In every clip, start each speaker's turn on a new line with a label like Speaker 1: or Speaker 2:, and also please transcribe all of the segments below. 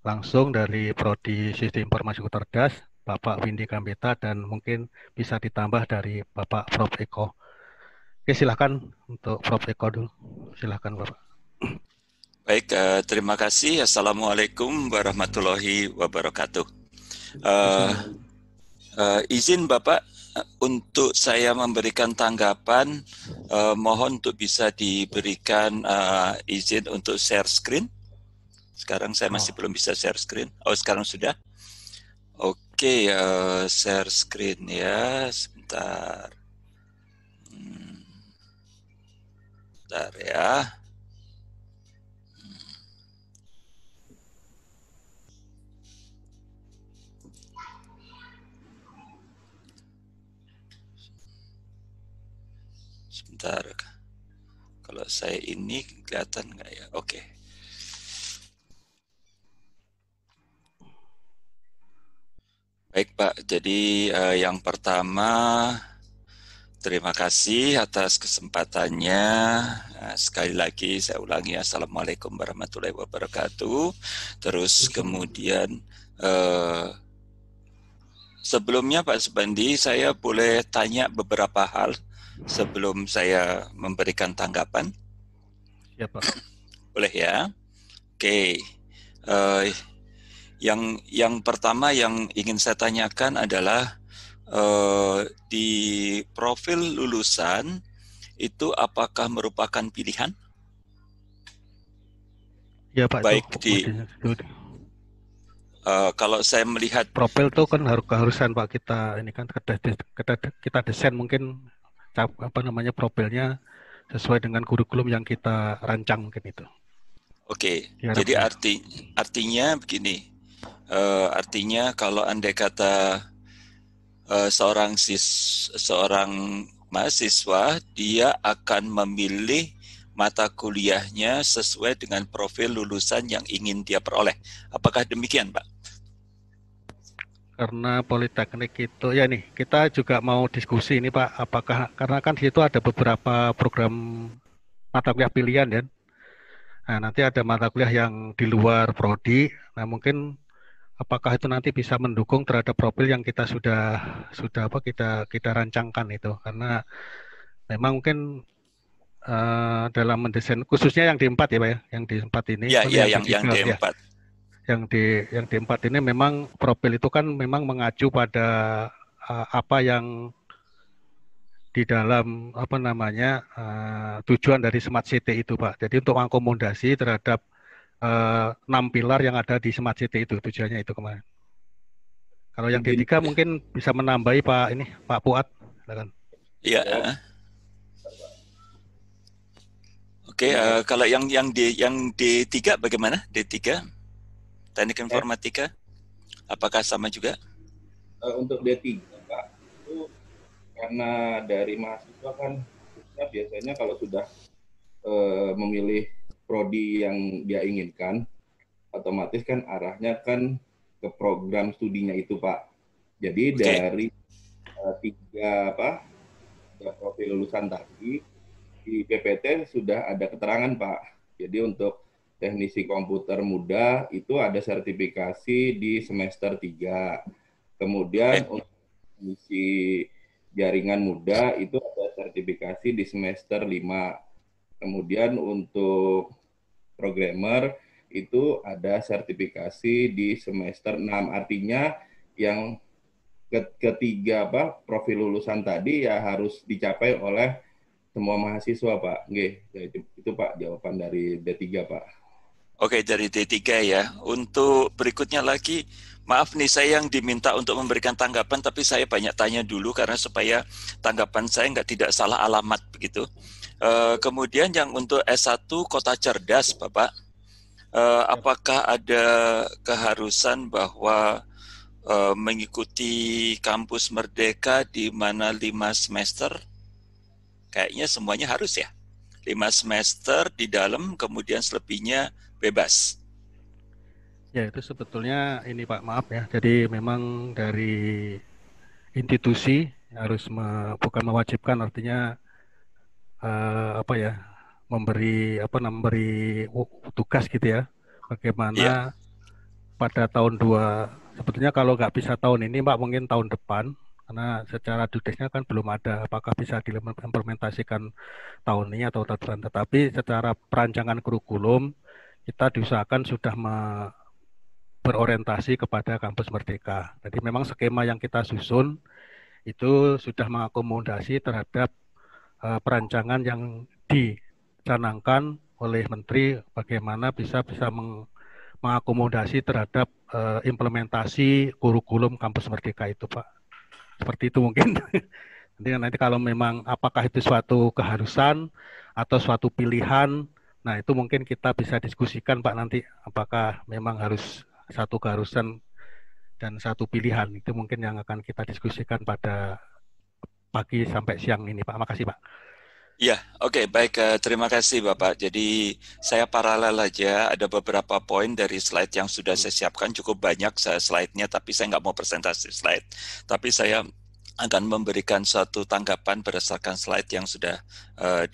Speaker 1: langsung dari Prodi Sistem Informasi Cerdas, Bapak Windy Gambetta, dan mungkin bisa ditambah dari Bapak Prof. Eko. Oke, silakan untuk Prof. Eko dulu. Silakan Bapak.
Speaker 2: Baik, terima kasih. Assalamualaikum warahmatullahi wabarakatuh. Eh, izin Bapak untuk saya memberikan tanggapan, mohon untuk bisa diberikan izin untuk share screen. Sekarang saya masih
Speaker 1: Oh,
Speaker 2: belum bisa share screen. Oh, sekarang sudah. Oke, share screen ya. Sebentar. Sebentar ya. Sebentar. Kalau saya ini kelihatan nggak ya? Oke. Baik Pak, jadi yang pertama terima kasih atas kesempatannya. Nah, sekali lagi saya ulangi, Assalamualaikum warahmatullahi wabarakatuh. Terus kemudian sebelumnya Pak Subandi, saya boleh tanya beberapa hal sebelum saya memberikan tanggapan?
Speaker 1: siap Pak.
Speaker 2: Boleh ya? Oke. Eh, yang pertama yang ingin saya tanyakan adalah di profil lulusan itu apakah merupakan pilihan?
Speaker 1: Ya Pak, itu
Speaker 2: Baik di kalau saya melihat
Speaker 1: profil itu kan harus keharusan Pak, kita ini kan kita desain mungkin apa namanya profilnya sesuai dengan kurikulum yang kita rancang mungkin itu.
Speaker 2: oke, jadi
Speaker 1: Diharapkan.
Speaker 2: artinya begini, artinya kalau andai kata seorang mahasiswa dia akan memilih mata kuliahnya sesuai dengan profil lulusan yang ingin dia peroleh. Apakah demikian, Pak?
Speaker 1: Karena Politeknik itu ya nih, kita juga mau diskusi ini Pak, apakah karena kan di situ ada beberapa program mata kuliah pilihan ya. Nah, nanti ada mata kuliah yang di luar prodi. Nah, mungkin apakah itu nanti bisa mendukung terhadap profil yang kita sudah apa kita rancangkan itu. Karena memang mungkin dalam mendesain khususnya yang di empat ya Pak ya, yang di empat ini,
Speaker 2: Ya,
Speaker 1: mana
Speaker 2: ya
Speaker 1: yang di
Speaker 2: yang
Speaker 1: tiga ya,
Speaker 2: D4.
Speaker 1: yang di empat ini memang profil itu kan memang mengacu pada apa yang di dalam apa namanya tujuan dari Smart City itu Pak. Jadi untuk mengakomodasi terhadap 6 pilar yang ada di Smart City itu tujuannya itu kemarin. Kalau yang
Speaker 3: Izin
Speaker 1: D3 mungkin bisa menambahi Pak ini Pak Puat. Silakan.
Speaker 2: Ya,
Speaker 3: ya,
Speaker 2: oke.
Speaker 3: ini Pak.
Speaker 2: Kalau yang D3 bagaimana? D3 Teknik
Speaker 3: Eh,
Speaker 2: Informatika, apakah sama juga?
Speaker 3: untuk D3 Pak, itu karena dari mahasiswa kan khususnya biasanya kalau sudah memilih prodi yang dia inginkan, otomatis kan arahnya kan ke program studinya itu Pak. Jadi
Speaker 2: Oke,
Speaker 3: dari tiga profil lulusan tadi di PPT sudah ada keterangan Pak. Jadi untuk teknisi komputer muda itu ada sertifikasi di semester 3. Kemudian
Speaker 2: baik.
Speaker 3: untuk teknisi jaringan muda itu ada sertifikasi di semester 5. Kemudian untuk programmer itu ada sertifikasi di semester 6. Artinya yang ketiga profil lulusan tadi ya harus dicapai oleh semua mahasiswa Pak. Nggih, ya itu Pak jawaban dari D3 Pak.
Speaker 2: Oke, dari D3 ya. Untuk berikutnya lagi, maaf nih saya yang diminta untuk memberikan tanggapan, tapi saya banyak tanya dulu karena supaya tanggapan saya nggak tidak salah alamat begitu. Kemudian yang untuk S1 Kota Cerdas, Bapak, apakah ada keharusan bahwa mengikuti kampus Merdeka di mana 5 semester? Kayaknya semuanya harus ya. 5 semester di dalam, kemudian selebihnya bebas.
Speaker 1: Ya itu sebetulnya ini Pak maaf ya. Jadi memang dari institusi harus bukan mewajibkan artinya apa ya memberi tugas gitu ya.
Speaker 2: Iya,
Speaker 1: Bagaimana pada sebetulnya kalau nggak bisa tahun ini Pak, mungkin tahun depan, karena secara dudesnya kan belum ada apakah bisa diimplementasikan tahun ini atau tahun depan. Tetapi secara perancangan kurikulum, kita diusahakan sudah berorientasi kepada kampus merdeka. Jadi memang skema yang kita susun itu sudah mengakomodasi terhadap perancangan yang dicanangkan oleh Menteri bagaimana bisa mengakomodasi terhadap implementasi kurikulum kampus merdeka itu, Pak. Seperti itu mungkin. Nanti kalau memang apakah itu suatu keharusan atau suatu pilihan, nah itu mungkin kita bisa diskusikan Pak nanti apakah memang harus satu keharusan dan satu pilihan. Itu mungkin yang akan kita diskusikan pada pagi sampai siang ini Pak. Makasih Pak.
Speaker 2: Ya, oke, baik. Terima kasih Bapak. Jadi saya paralel aja, ada beberapa poin dari slide yang sudah saya siapkan, cukup banyak slide-nya, tapi saya nggak mau presentasi slide. Tapi saya akan memberikan suatu tanggapan berdasarkan slide yang sudah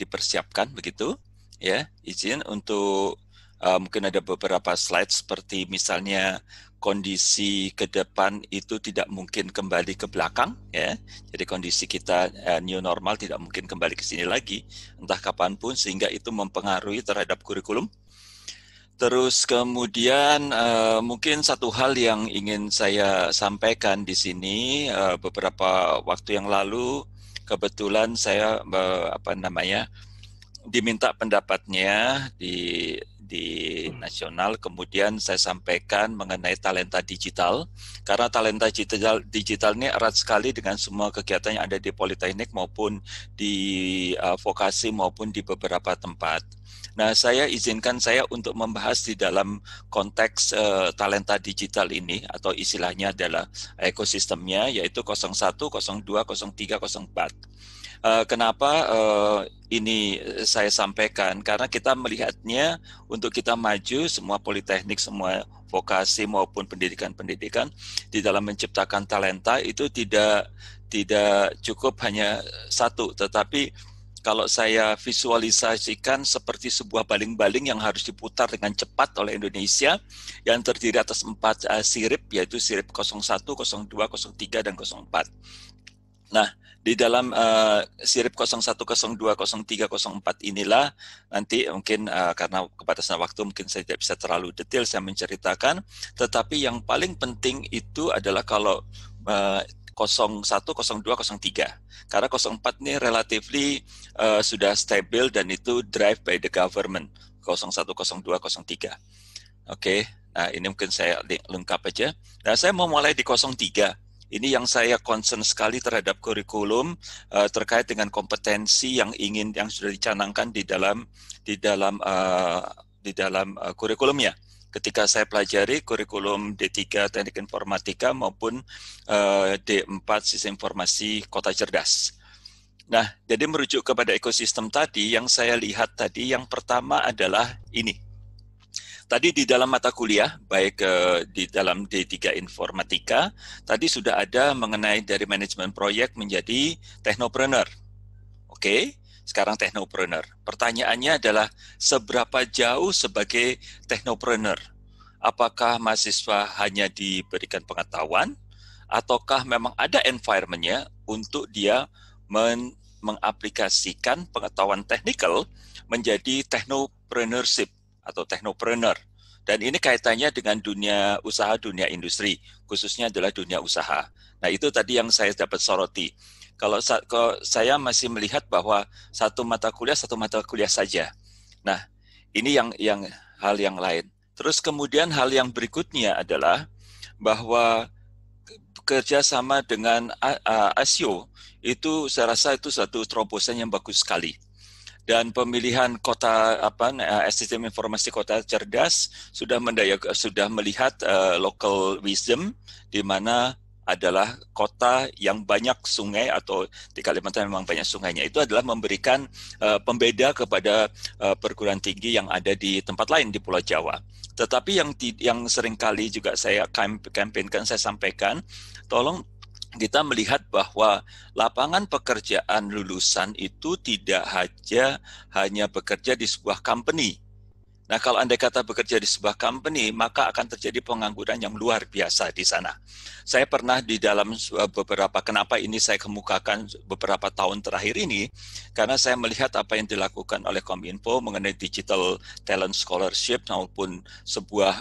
Speaker 2: dipersiapkan, begitu. Ya, izin untuk mungkin ada beberapa slide seperti misalnya kondisi ke depan itu tidak mungkin kembali ke belakang, ya. Jadi kondisi kita new normal tidak mungkin kembali ke sini lagi, entah kapanpun, sehingga itu mempengaruhi terhadap kurikulum. Terus kemudian mungkin satu hal yang ingin saya sampaikan di sini, beberapa waktu yang lalu kebetulan saya diminta pendapatnya di nasional, kemudian saya sampaikan mengenai talenta digital, karena talenta digital ini erat sekali dengan semua kegiatan yang ada di Politeknik maupun di vokasi maupun di beberapa tempat. Nah, saya izinkan saya untuk membahas di dalam konteks talenta digital ini, atau istilahnya adalah ekosistemnya, yaitu 01, 02, 03, 04. Kenapa ini saya sampaikan? Karena kita melihatnya untuk kita maju, semua politeknik, semua vokasi maupun pendidikan-pendidikan di dalam menciptakan talenta itu tidak cukup hanya satu, tetapi kalau saya visualisasikan seperti sebuah baling-baling yang harus diputar dengan cepat oleh Indonesia yang terdiri atas 4 sirip, yaitu sirip 01, 02, 03, dan 04. Nah, di dalam sirip 01, 02, 03, 04 inilah nanti mungkin karena keterbatasan waktu mungkin saya tidak bisa terlalu detail saya menceritakan, tetapi yang paling penting itu adalah kalau 01, 02, 03. Karena 04 ini relatively sudah stabil dan itu drive by the government, 01, 02, 03. Oke, nah ini mungkin saya lengkap aja. Nah, saya mau mulai di 03. Ini yang saya concern sekali terhadap kurikulum terkait dengan kompetensi yang sudah dicanangkan di dalam kurikulumnya. Ketika saya pelajari kurikulum D3 Teknik Informatika maupun D4 Sistem Informasi Kota Cerdas. Nah, jadi merujuk kepada ekosistem tadi, yang saya lihat tadi, yang pertama adalah ini. Tadi di dalam mata kuliah, baik di dalam D3 Informatika, tadi sudah ada mengenai dari manajemen proyek menjadi technopreneur. Oke, sekarang technopreneur. Pertanyaannya adalah seberapa jauh sebagai technopreneur? Apakah mahasiswa hanya diberikan pengetahuan, ataukah memang ada environment-nya untuk dia mengaplikasikan pengetahuan technical menjadi technopreneurship atau technopreneur. Dan ini kaitannya dengan dunia usaha, dunia industri, khususnya adalah dunia usaha. Nah, itu tadi yang saya dapat soroti. Kalau saya masih melihat bahwa satu mata kuliah saja. Nah, ini yang hal yang lain. Terus kemudian hal yang berikutnya adalah bahwa kerjasama dengan ASIO itu saya rasa itu satu terobosan yang bagus sekali. Dan pemilihan kota sistem informasi kota cerdas sudah melihat local wisdom, di mana adalah kota yang banyak sungai, atau di Kalimantan memang banyak sungainya, itu adalah memberikan pembeda kepada perguruan tinggi yang ada di tempat lain di Pulau Jawa. Tetapi yang seringkali juga saya kampanyekan, saya sampaikan, tolong kita melihat bahwa lapangan pekerjaan lulusan itu tidak hanya bekerja di sebuah company, Nah, kalau andai kata bekerja di sebuah company, maka akan terjadi pengangguran yang luar biasa di sana. Saya pernah di dalam beberapa, kenapa ini saya kemukakan beberapa tahun terakhir ini, karena saya melihat apa yang dilakukan oleh Kominfo mengenai digital talent scholarship maupun sebuah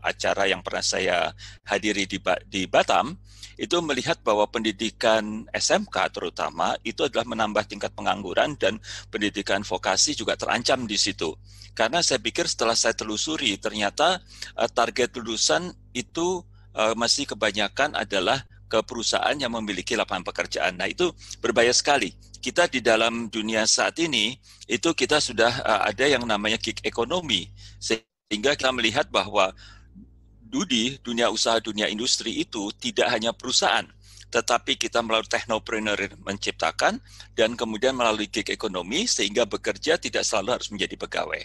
Speaker 2: acara yang pernah saya hadiri di Batam, itu melihat bahwa pendidikan SMK terutama itu adalah menambah tingkat pengangguran dan pendidikan vokasi juga terancam di situ. Karena saya pikir setelah saya telusuri, ternyata target lulusan itu masih kebanyakan adalah ke perusahaan yang memiliki lapangan pekerjaan. Nah, itu berbahaya sekali. Kita di dalam dunia saat ini, itu kita sudah ada yang namanya gig ekonomi. Sehingga kita melihat bahwa dunia usaha, dunia industri itu tidak hanya perusahaan, tetapi kita melalui technopreneur menciptakan dan kemudian melalui gig ekonomi sehingga bekerja tidak selalu harus menjadi pegawai.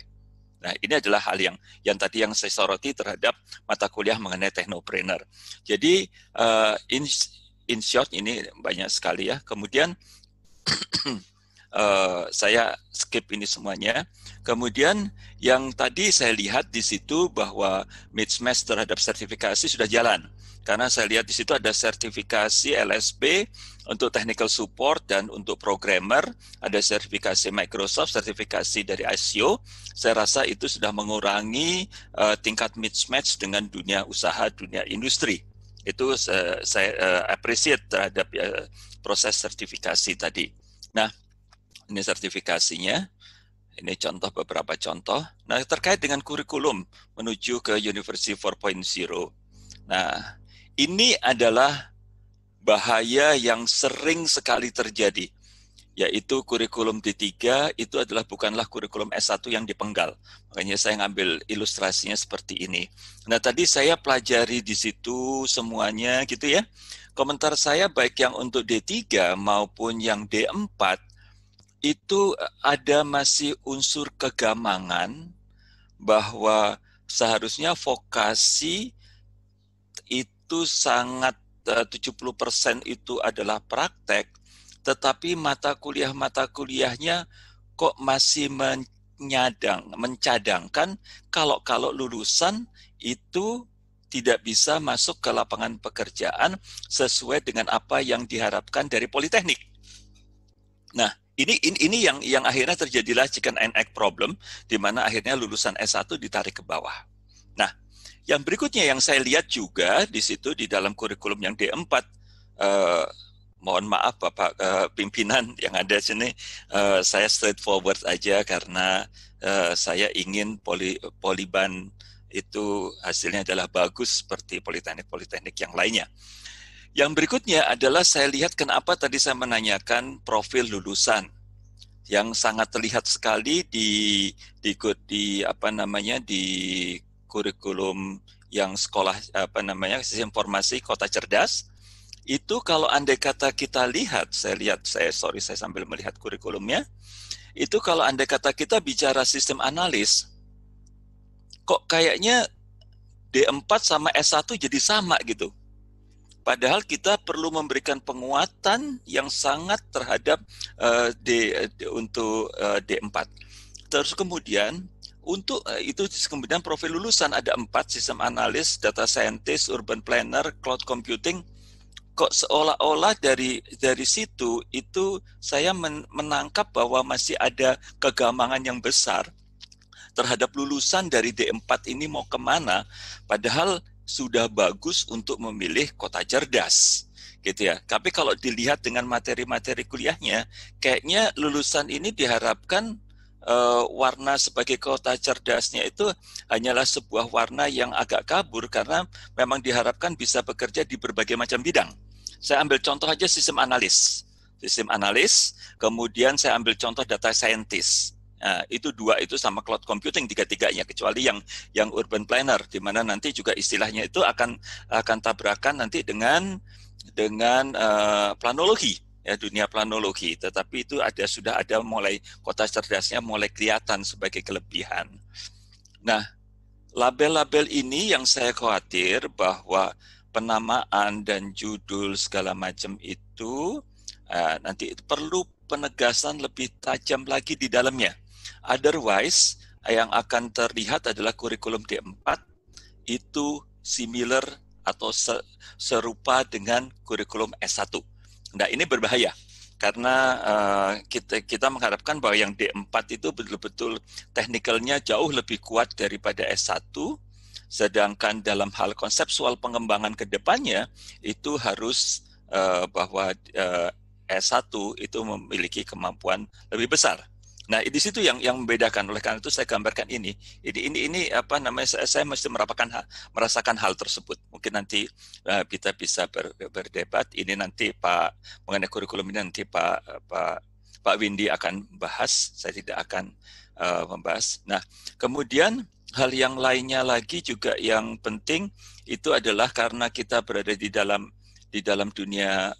Speaker 2: Nah, ini adalah hal yang tadi yang saya soroti terhadap mata kuliah mengenai technopreneur. Jadi in short ini banyak sekali ya. Kemudian saya skip ini semuanya. Kemudian yang tadi saya lihat di situ bahwa mid-match terhadap sertifikasi sudah jalan. Karena saya lihat di situ ada sertifikasi LSP untuk technical support dan untuk programmer, ada sertifikasi Microsoft, sertifikasi dari ICO. Saya rasa itu sudah mengurangi tingkat mismatch dengan dunia usaha, dunia industri. Itu saya appreciate terhadap proses sertifikasi tadi. Nah, ini sertifikasinya. Ini contoh, beberapa contoh. Nah, terkait dengan kurikulum menuju ke University 4.0. Nah, ini adalah bahaya yang sering sekali terjadi, yaitu kurikulum D3 itu bukanlah kurikulum S1 yang dipenggal. Makanya saya ngambil ilustrasinya seperti ini. Nah, tadi saya pelajari di situ semuanya gitu ya. Komentar saya baik yang untuk D3 maupun yang D4, itu ada masih unsur kegamangan bahwa seharusnya vokasi itu sangat 70% itu adalah praktek, tetapi mata kuliahnya kok masih mencadangkan kalau lulusan itu tidak bisa masuk ke lapangan pekerjaan sesuai dengan apa yang diharapkan dari Politeknik. Nah, ini yang akhirnya terjadilah chicken and egg problem, di mana akhirnya lulusan S1 ditarik ke bawah. Nah, yang berikutnya yang saya lihat juga di situ di dalam kurikulum yang D4, mohon maaf Bapak pimpinan yang ada sini, saya straightforward aja karena saya ingin Poliban itu hasilnya adalah bagus seperti politeknik yang lainnya. Yang berikutnya adalah saya lihat kenapa tadi saya menanyakan profil lulusan yang sangat terlihat sekali di kurikulum yang sekolah sistem informasi Kota Cerdas. Itu kalau andai kata kita lihat, saya sambil melihat kurikulumnya, itu kalau andai kata kita bicara sistem analis, kok kayaknya D4 sama S1 jadi sama gitu. Padahal kita perlu memberikan penguatan yang sangat terhadap untuk D4. Terus kemudian untuk itu kemudian profil lulusan ada 4, sistem analis, data scientist, urban planner, cloud computing. Kok seolah-olah dari situ itu saya menangkap bahwa masih ada kegamangan yang besar terhadap lulusan dari D4 ini mau kemana, padahal sudah bagus untuk memilih Kota Cerdas, gitu ya. Tapi kalau dilihat dengan materi-materi kuliahnya, kayaknya lulusan ini diharapkan warna sebagai Kota Cerdasnya itu hanyalah sebuah warna yang agak kabur karena memang diharapkan bisa bekerja di berbagai macam bidang. Saya ambil contoh aja sistem analis, kemudian saya ambil contoh data scientist. Nah, itu 2 itu sama cloud computing 3-3-nya, kecuali yang urban planner, di mana nanti juga istilahnya itu akan tabrakan nanti dengan planologi, ya, dunia planologi. Tetapi itu sudah ada mulai Kota Cerdasnya mulai kelihatan sebagai kelebihan. Nah, label-label ini yang saya khawatir bahwa penamaan dan judul segala macam itu nanti perlu penegasan lebih tajam lagi di dalamnya. Otherwise, yang akan terlihat adalah kurikulum D4 itu similar atau serupa dengan kurikulum S1. Nah, ini berbahaya karena kita mengharapkan bahwa yang D4 itu betul-betul teknikalnya jauh lebih kuat daripada S1, sedangkan dalam hal konseptual pengembangan ke depannya itu harus bahwa S1 itu memiliki kemampuan lebih besar. Nah, di situ yang membedakan. Oleh karena itu saya gambarkan ini apa namanya, saya mesti merasakan hal tersebut. Mungkin nanti kita bisa berdebat. Ini nanti mengenai kurikulum ini nanti Pak Windy akan bahas. Saya tidak akan membahas. Nah, kemudian hal yang lainnya lagi juga yang penting itu adalah karena kita berada di dalam dunia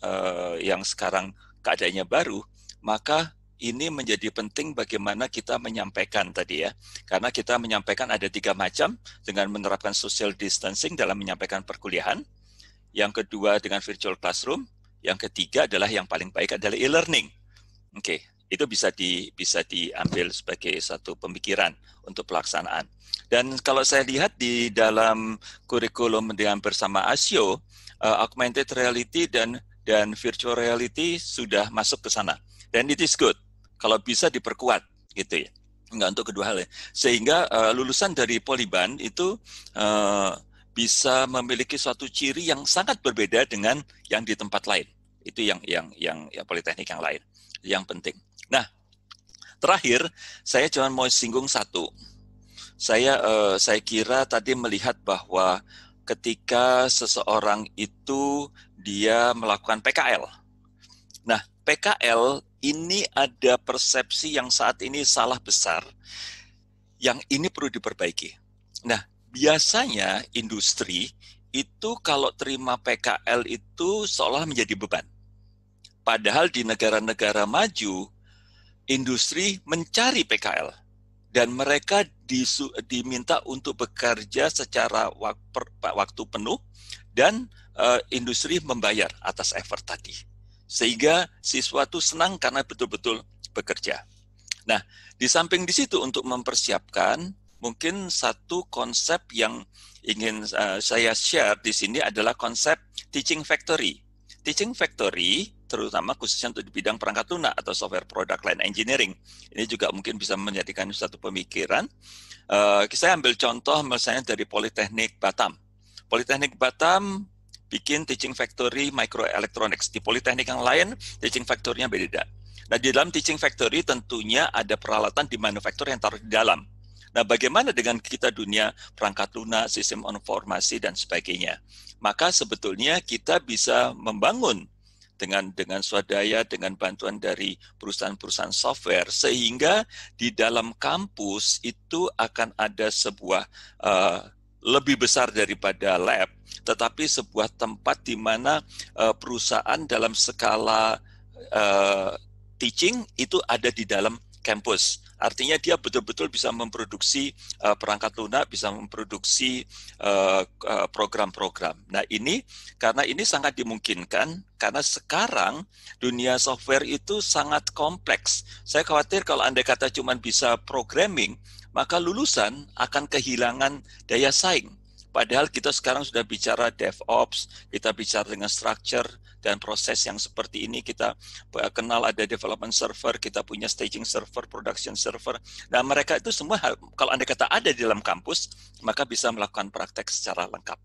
Speaker 2: yang sekarang keadaannya baru, maka ini menjadi penting bagaimana kita menyampaikan tadi ya. Karena kita menyampaikan ada 3 macam dengan menerapkan social distancing dalam menyampaikan perkuliahan. Yang kedua dengan virtual classroom. Yang ketiga adalah yang paling baik adalah e-learning. Oke, itu bisa diambil sebagai satu pemikiran untuk pelaksanaan. Dan kalau saya lihat di dalam kurikulum dengan bersama ASIO, augmented reality dan virtual reality sudah masuk ke sana. Dan it is good. Kalau bisa diperkuat gitu ya, enggak untuk kedua hal ya, sehingga lulusan dari Poliban itu bisa memiliki suatu ciri yang sangat berbeda dengan yang di tempat lain. Itu yang politeknik yang lain, yang penting. Nah, terakhir saya cuma mau singgung satu. Saya kira tadi melihat bahwa ketika seseorang itu dia melakukan PKL. Nah, PKL ini ada persepsi yang saat ini salah besar, yang ini perlu diperbaiki. Nah, biasanya industri itu kalau terima PKL itu seolah menjadi beban. Padahal di negara-negara maju, industri mencari PKL. Dan mereka diminta untuk bekerja secara waktu penuh, dan industri membayar atas effort tadi. Sehingga siswa itu senang karena betul-betul bekerja. Nah, di samping di situ untuk mempersiapkan, mungkin satu konsep yang ingin saya share di sini adalah konsep teaching factory. Teaching factory, terutama khususnya untuk di bidang perangkat lunak atau software product line engineering. Ini juga mungkin bisa menjadikan satu pemikiran. Saya ambil contoh misalnya dari Politeknik Batam. Politeknik Batam bikin teaching factory microelectronics. Di politeknik yang lain, teaching factory-nya beda. Nah, di dalam teaching factory tentunya ada peralatan di manufaktur yang taruh di dalam. Nah, bagaimana dengan kita dunia perangkat lunak, sistem informasi, dan sebagainya? Maka sebetulnya kita bisa membangun dengan swadaya, dengan bantuan dari perusahaan-perusahaan software, sehingga di dalam kampus itu akan ada sebuah lebih besar daripada lab, tetapi sebuah tempat di mana perusahaan dalam skala teaching itu ada di dalam kampus. Artinya dia betul-betul bisa memproduksi perangkat lunak, bisa memproduksi program-program. Nah, karena ini sangat dimungkinkan, karena sekarang dunia software itu sangat kompleks. Saya khawatir kalau andai kata cuma bisa programming, maka lulusan akan kehilangan daya saing. Padahal kita sekarang sudah bicara DevOps, kita bicara dengan structure dan proses yang seperti ini. Kita kenal ada development server, kita punya staging server, production server. Nah, mereka itu semua kalau andai kata ada di dalam kampus, maka bisa melakukan praktek secara lengkap.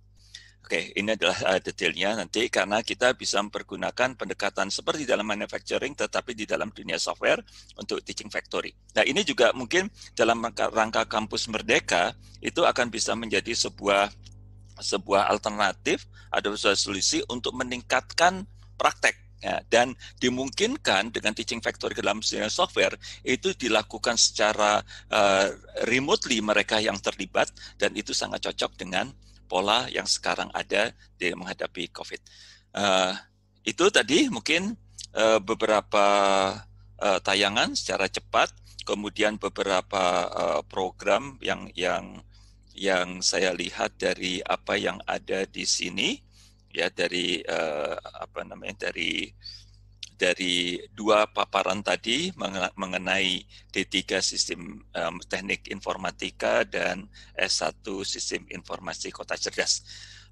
Speaker 2: Oke, ini adalah detailnya nanti, karena kita bisa mempergunakan pendekatan seperti dalam manufacturing tetapi di dalam dunia software untuk teaching factory. Nah, ini juga mungkin dalam rangka kampus merdeka itu akan bisa menjadi sebuah alternatif, ada sebuah solusi untuk meningkatkan praktek. Ya, dan dimungkinkan dengan teaching factory dalam dunia software itu dilakukan secara remotely mereka yang terlibat, dan itu sangat cocok dengan pola yang sekarang ada di menghadapi COVID. Itu tadi mungkin beberapa tayangan secara cepat, kemudian beberapa program yang saya lihat dari apa yang ada di sini, ya, dari dari dua paparan tadi mengenai D3 Sistem Teknik Informatika dan S1 Sistem Informasi Kota Cerdas.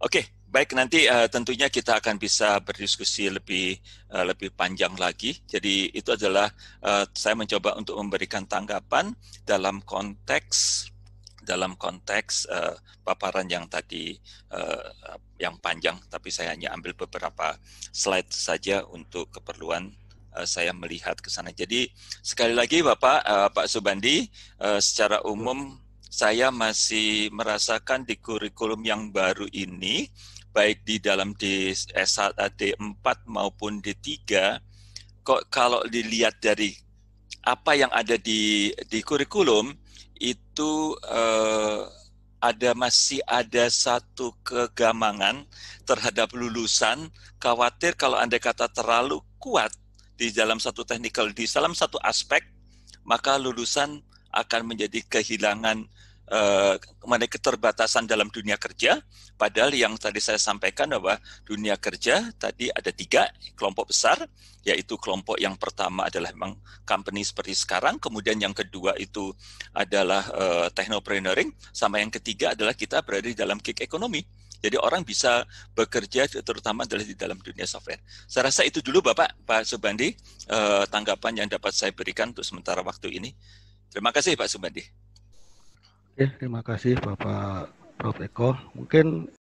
Speaker 2: Oke, baik, nanti tentunya kita akan bisa berdiskusi lebih panjang lagi. Jadi itu adalah saya mencoba untuk memberikan tanggapan dalam konteks paparan yang tadi yang panjang, tapi saya hanya ambil beberapa slide saja untuk keperluan saya melihat ke sana. Jadi sekali lagi Pak Subandi, secara umum saya masih merasakan di kurikulum yang baru ini, baik di dalam D4 maupun D3, kok kalau dilihat dari apa yang ada di kurikulum, itu masih ada satu kegamangan terhadap lulusan, khawatir kalau andai kata terlalu kuat di dalam satu technical, di dalam satu aspek, maka lulusan akan menjadi kehilangan mengenai keterbatasan dalam dunia kerja, padahal yang tadi saya sampaikan bahwa dunia kerja tadi ada 3 kelompok besar, yaitu kelompok yang pertama adalah memang company seperti sekarang, kemudian yang kedua itu adalah technopreneuring, sama yang ketiga adalah kita berada di dalam gig economy. Jadi orang bisa bekerja terutama adalah di dalam dunia software. Saya rasa itu dulu Pak Subandi, tanggapan yang dapat saya berikan untuk sementara waktu ini. Terima kasih Pak Subandi.
Speaker 1: Oke, terima kasih Bapak Prof. Eko. Mungkin